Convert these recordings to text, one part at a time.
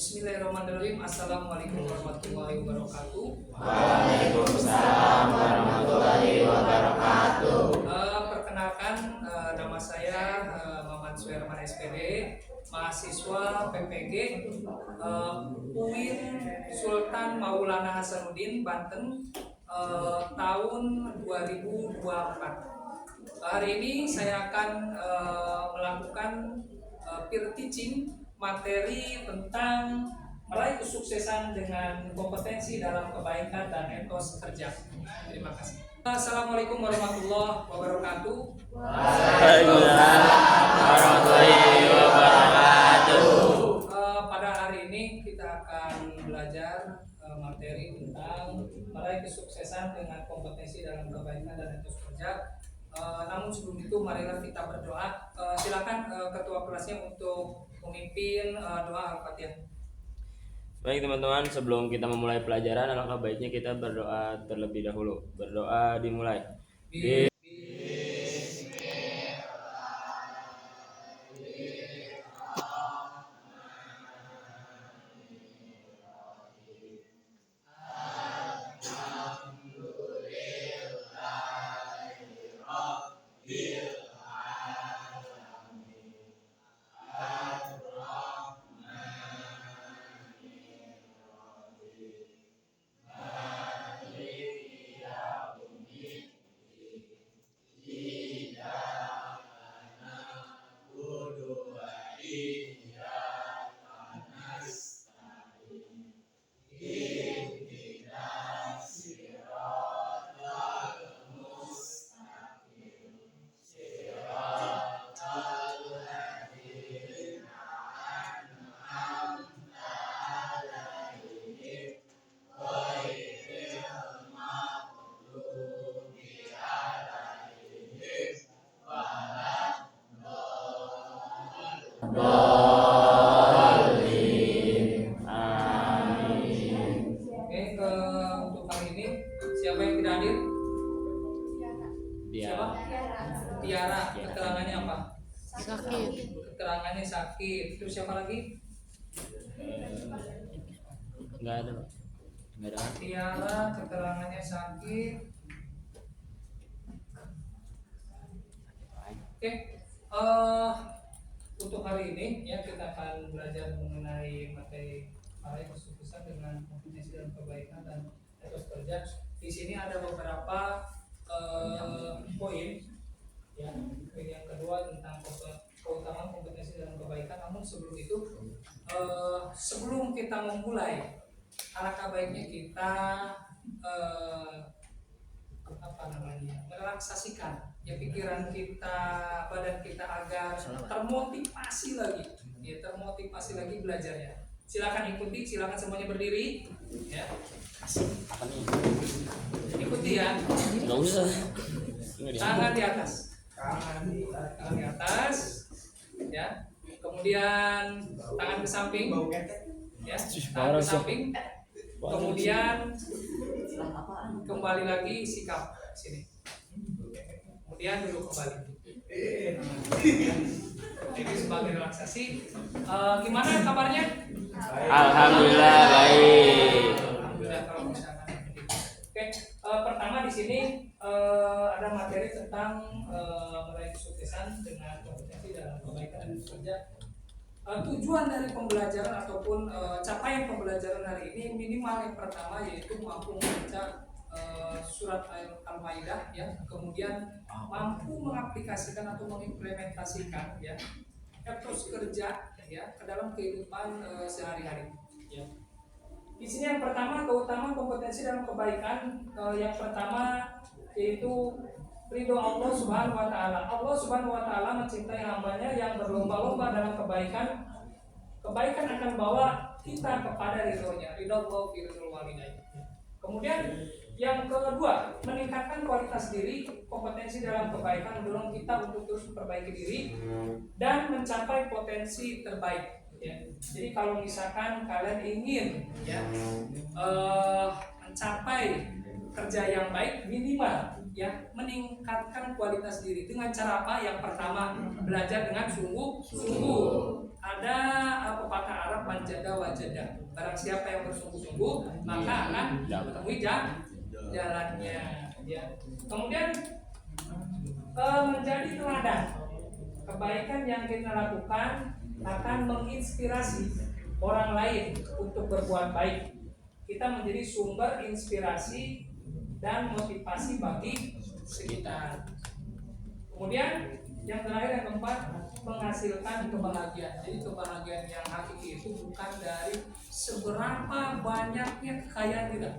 Bismillahirrahmanirrahim. Assalamualaikum warahmatullahi wabarakatuh. Waalaikumsalam warahmatullahi wabarakatuh. Perkenalkan, nama saya Maman Suherman SPD, mahasiswa PPG UIN Sultan Maulana Hasanuddin Banten, tahun 2024. Hari ini saya akan melakukan peer teaching materi tentang meraih kesuksesan dengan kompetensi dalam kebaikan dan etos kerja. Terima kasih. Assalamualaikum warahmatullahi wabarakatuh. Waalaikumsalam warahmatullahi wabarakatuh. Pada hari ini kita akan belajar materi tentang meraih kesuksesan dengan kompetensi dalam kebaikan dan etos kerja. Namun sebelum itu marilah kita berdoa. Silakan ketua kelasnya untuk memimpin doa Al-Fatihah. Baik teman-teman, sebelum kita memulai pelajaran, alangkah baiknya kita berdoa terlebih dahulu. Berdoa dimulai. Untuk kali ini siapa yang tidak hadir? Siapa? Tiara. Keterangannya apa? Sakit. Keterangannya sakit. Terus siapa lagi? Enggak ada, Pak. Enggak ada. Tiara, keterangannya sakit. Oke. Untuk hari ini ya kita akan belajar mengenai materi meraih kesuksesan dengan kompetensi dan kebaikan dan etos kerja. Di sini ada beberapa poin. Ya, poin yang kedua tentang keutamaan kompetensi dan kebaikan. Namun sebelum itu, sebelum kita memulai, alangkah baiknya kita merelaksasikan ya pikiran kita, badan kita agar termotivasi lagi, ya termotivasi lagi belajarnya. Silakan ikuti, silakan semuanya berdiri, ya. Apa nih? Ikuti ya. Enggak usah. Tangan di atas, tangan di atas, ya. Kemudian tangan ke samping, ya. Tangan ke samping. Kemudian kembali lagi sikap sini. Kemudian duduk kembali. Ini sebagai relaksasi. Gimana kabarnya? Alhamdulillah baik. Alhamdulillah kalau misalkan. Oke, pertama di sini ada materi tentang meraih kesuksesan dengan kompetensi dalam kebaikan dan kerja. Tujuan dari pembelajaran ataupun capaian pembelajaran hari ini minimal yang pertama yaitu mampu membaca surat Al-Maidah, ya, kemudian mampu mengaplikasikan atau mengimplementasikan ya etos kerja ya ke dalam kehidupan sehari-hari. Ya. Di sini yang pertama keutamaan kompetensi dalam kebaikan, yang pertama yaitu ridho Allah Subhanahu wa taala. Allah Subhanahu wa taala mencintai hambanya yang berlomba-lomba dalam kebaikan. Kebaikan akan bawa kita kepada ridhonya. Ridho Allah fi ridhul walidain. Kemudian yang kedua, meningkatkan kualitas diri. Kompetensi dalam kebaikan mendorong kita untuk terus memperbaiki diri dan mencapai potensi terbaik. Ya. Jadi kalau misalkan kalian ingin ya mencapai kerja yang baik, minimal ya meningkatkan kualitas diri dengan cara apa? Yang pertama, belajar dengan sungguh-sungguh. Ada pepatah Arab manjada wajada. Barang siapa yang bersungguh-sungguh maka akan menemui jalannya. Ya. Kemudian menjadi teladan. Kebaikan yang kita lakukan akan menginspirasi orang lain untuk berbuat baik. Kita menjadi sumber inspirasi dan motivasi bagi sekitar. Kemudian yang terakhir, yang keempat, menghasilkan kebahagiaan. Jadi kebahagiaan yang hakiki itu bukan dari seberapa banyaknya kekayaan kita,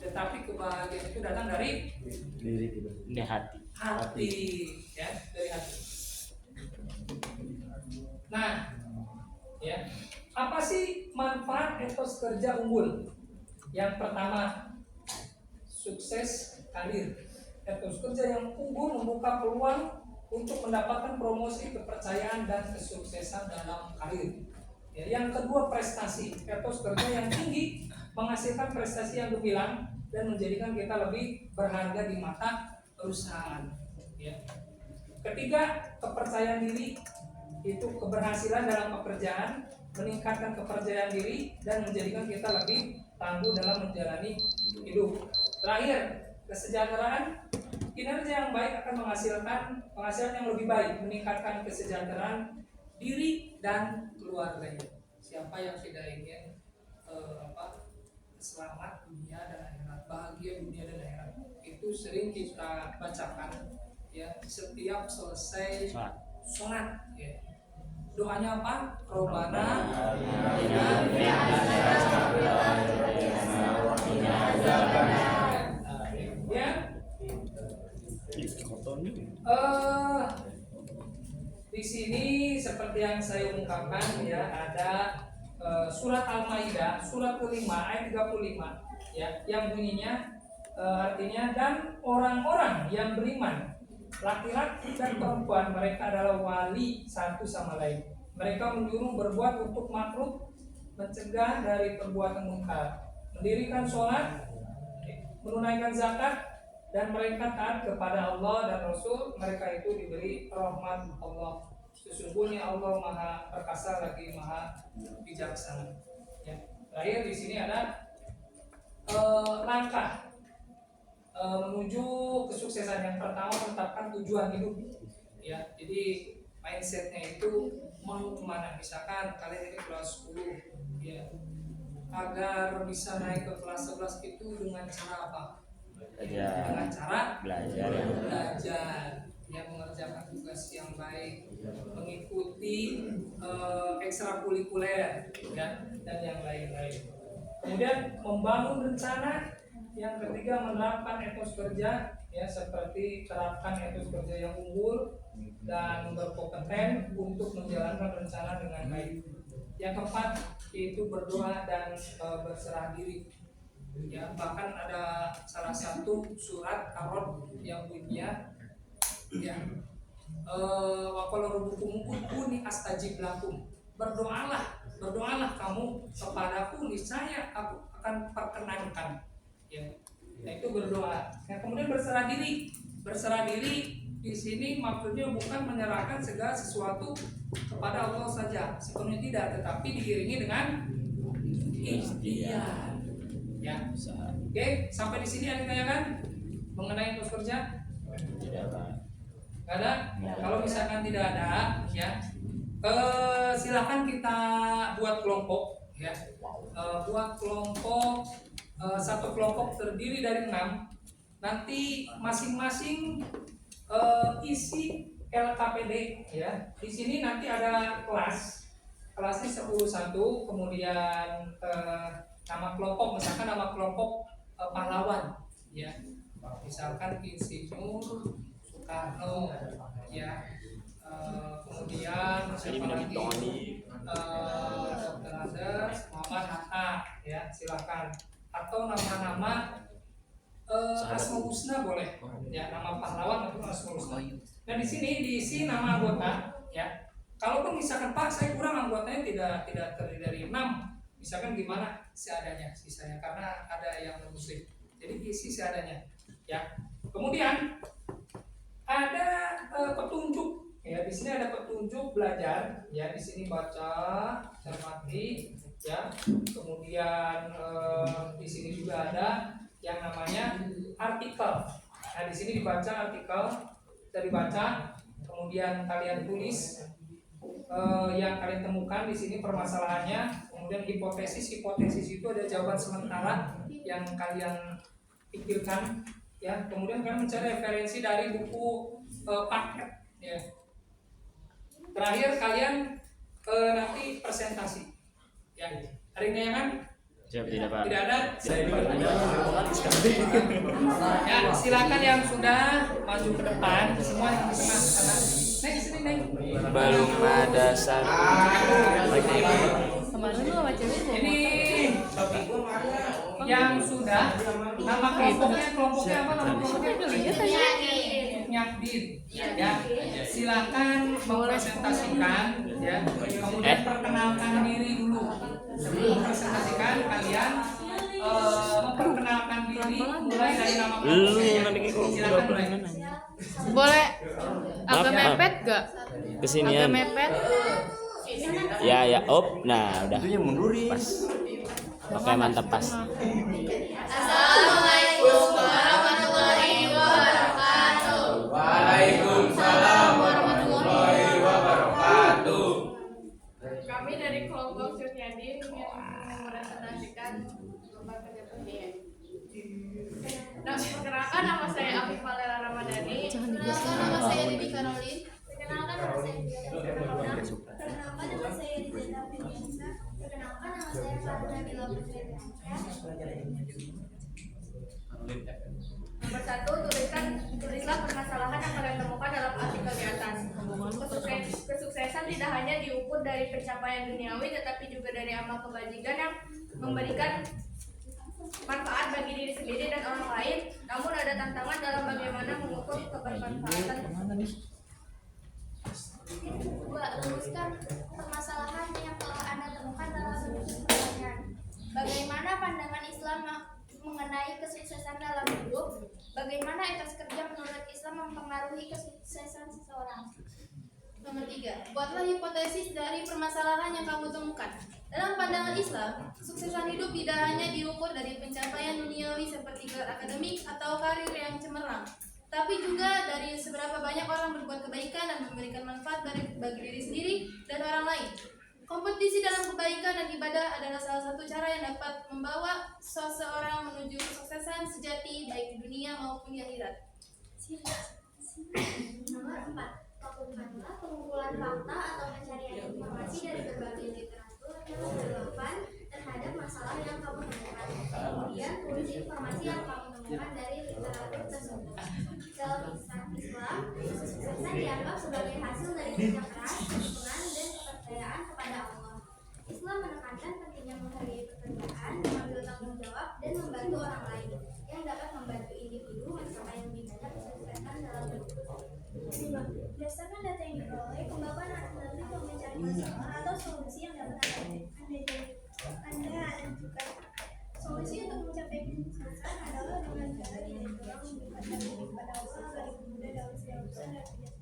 tetapi kebahagiaan itu datang dari diri kita. Ini hati, ya, dari hati. Nah, ya, apa sih manfaat etos kerja unggul? Yang pertama, sukses karir. Etos kerja yang unggul membuka peluang untuk mendapatkan promosi, kepercayaan, dan kesuksesan dalam karir. Ya, yang kedua, prestasi. Etos kerja yang tinggi menghasilkan prestasi yang gemilang dan menjadikan kita lebih berharga di mata perusahaan. Ya. Ketiga, kepercayaan diri. Itu keberhasilan dalam pekerjaan, meningkatkan kepercayaan diri dan menjadikan kita lebih tangguh dalam menjalani hidup. Terakhir, kesejahteraan. Kinerja yang baik akan menghasilkan penghasilan yang lebih baik, meningkatkan kesejahteraan diri dan keluarganya. Siapa yang tidak ingin selamat dunia dan akhirat, bahagia dunia dan akhirat? Itu sering kita bacakan ya setiap selesai sholat. Ya. Doanya apa? Robbana ya. Di sini seperti yang saya ungkapkan ya, ada surat Al-Maidah surat kelima ayat 35 ya, yang bunyinya artinya, dan orang-orang yang beriman, laki-laki dan perempuan, mereka adalah wali satu sama lain. Mereka menyuruh berbuat untuk makruh, mencegah dari perbuatan munkar, mendirikan sholat, menunaikan zakat, dan mereka taat kepada Allah dan Rasul. Mereka itu diberi rahmat Allah. Sesungguhnya Allah Maha Perkasa lagi Maha Bijaksana. Ya. Terakhir di sini ada langkah menuju kesuksesan. Yang pertama, tetapkan tujuan hidup. Ya, jadi mindsetnya itu mau kemana? Misalkan kalian ini kelas 10, ya, agar bisa naik ke kelas 11 itu dengan cara apa? Dengan cara belajar, ya, mengerjakan tugas yang baik, mengikuti ekstrakurikuler, ya, dan yang lain-lain. Kemudian membangun rencana. Yang ketiga, menerapkan etos kerja, ya, seperti terapkan etos kerja yang unggul dan berkompeten untuk menjalankan rencana dengan baik. Yang keempat yaitu berdoa dan berserah diri. Ya, bahkan ada salah satu surat Ar-Rod yang bunyinya ya, wa qala rabbukum ud'uni astajib lakum. Berdoalah kamu kepadaku, niscaya aku akan perkenankan. Ya, itu berdoa. Nah, kemudian berserah diri. Berserah diri di sini maksudnya bukan menyerahkan segala sesuatu kepada Allah saja, sepenuhnya tidak, tetapi diiringi dengan ikhtiar. Ya, oke, sampai di sini ada ditanyakan mengenai etos kerja? Tidak ada. Kalau misalkan tidak ada, ya, silakan kita buat kelompok, ya. Buat kelompok, satu kelompok terdiri dari 6. Nanti masing-masing isi LKPD, ya. Di sini nanti ada kelasnya 10-1, kemudian nama kelompok, misalkan nama kelompok pahlawan, ya, misalkan Insinyur Soekarno, ya, kemudian siapa lagi, Dr. Andes, Muhammad Hatta, ya, silakan, atau nama-nama Asmaul Husna boleh, ya, nama pahlawan atau Asmaul Husna. Nah, di sini diisi nama anggota, ya. Kalaupun misalkan Pak saya kurang anggotanya tidak terdiri dari 6, misalkan gimana, seadanya sisanya, karena ada yang muslim, jadi diisi seadanya, ya. Kemudian ada petunjuk ya, di sini ada petunjuk belajar ya, di sini baca, cermati ya. Kemudian di sini juga ada yang namanya artikel. Nah, di sini dibaca artikel, kita dibaca, kemudian kalian tulis yang kalian temukan di sini permasalahannya, kemudian hipotesis itu ada jawaban sementara yang kalian pikirkan ya, kemudian kalian mencari referensi dari buku paket ya. Terakhir kalian nanti presentasi ya. Hari ini ya kan? Siap tidak Pak? Tidak ada. Ya, silakan yang sudah maju ke depan, semua yang di tengah sana. Neng sini Neng. Belum ada satu. Ini yang sudah, nama kelompoknya apa, nama kelompoknya? Nyakdin ya. Silakan mempresentasikan ya, kemudian perkenalkan diri dulu. Sebelum presentasikan kalian memperkenalkan diri mulai dari nama kelompoknya. Silakan mulai. Boleh agak Maaf. mepet gak? Kesinian. Agak mepet. Ya, op. Nah, udah. Itunya mundurin. Pas. Oke, mantap pas. Assalamualaikum warahmatullahi wabarakatuh. Waalaikumsalam warahmatullahi wabarakatuh. Kami dari kelompok Suryadin yang merepresentasikan Bapak Kerja Pendidikan. Nah, perkenalkan nama saya Afif Valera Ramadhani. Perkenalkan nama saya Debbie Caroline. Perkenalkan nama saya Perkenalkan nama saya Rizeta Firmansyah. Perkenalkan nama saya Farah Nabila Putri. Nomor 1, tulislah permasalahan yang kalian temukan dalam artikel di atas. Kesuksesan tidak hanya diukur dari pencapaian duniawi, tetapi juga dari amal kebajikan yang memberikan manfaat bagi diri sendiri dan orang lain. Namun ada tantangan dalam bagaimana mengukur kebermanfaatan. 2. Rumuskan permasalahan yang telah Anda temukan dalam bentuk pertanyaan. Bagaimana pandangan Islam mengenai kesuksesan dalam hidup? Bagaimana etos kerja menurut Islam mempengaruhi kesuksesan seseorang? Nomor 3. Buatlah hipotesis dari permasalahan yang kamu temukan. Dalam pandangan Islam, kesuksesan hidup tidak hanya diukur dari pencapaian duniawi seperti gelar akademik atau karir yang cemerlang, tapi juga dari seberapa banyak orang berbuat kebaikan dan memberikan manfaat bagi diri sendiri dan orang lain. Kompetisi dalam kebaikan dan ibadah adalah salah satu cara yang dapat membawa seseorang menuju kesuksesan sejati baik di dunia maupun di akhirat. Nomor 4. Lakukanlah pengumpulan fakta atau pencarian informasi dari berbagai literatur yang relevan terhadap masalah yang kamu temukan. Kemudian tulis informasi yang kamu temukan dari literatur tersebut. Dalam Islam, kesuksesan dianggap sebagai hasil dari kerja keras, ketuntunan, dan kepercayaan kepada Allah. Islam menekankan pentingnya menghargai pekerjaan, mengambil tanggung jawab, dan membantu orang lain yang dapat membantu individu mencapai lebih banyak kesuksesan dalam hidup. Berdasarkan data yang diperoleh, kemampuan alternatif untuk mencari masalah atau solusi yang dapat Anda ajukan. Solusi untuk mencapai kesuksesan adalah dengan cara didorong mendekatkan diri kepada Allah agar dipermudah dalam setiap urusan dan tidak.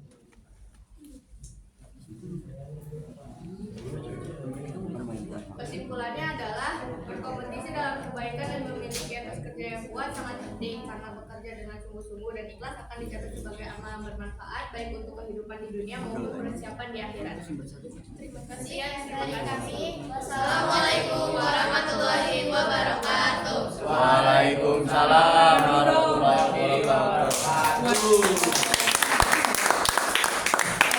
Kesimpulannya adalah berkompetisi dalam kebaikan dan memiliki etos kerja yang kuat sangat penting, karena bekerja dengan sungguh-sungguh dan ikhlas akan dicatat sebagai amal yang bermanfaat baik untuk kehidupan di dunia maupun persiapan di akhirat. Terima kasih ya dari kami. Wassalamualaikum warahmatullahi wabarakatuh. Waalaikumsalam warahmatullahi wabarakatuh.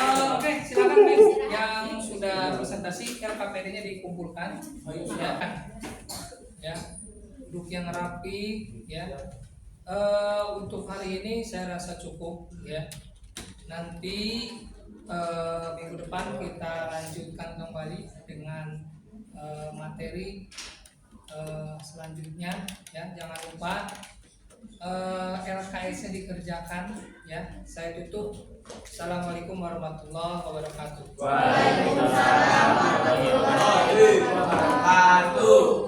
Oke, silakan Mas yang sudah presentasi, LKPD-nya dikumpulkan ya, duduk yang rapi ya. Untuk hari ini saya rasa cukup ya. Nanti minggu depan kita lanjutkan kembali dengan materi selanjutnya ya. Jangan lupa LKS-nya dikerjakan ya. Saya tutup. Assalamualaikum warahmatullahi wabarakatuh. Waalaikumsalam warahmatullahi wabarakatuh.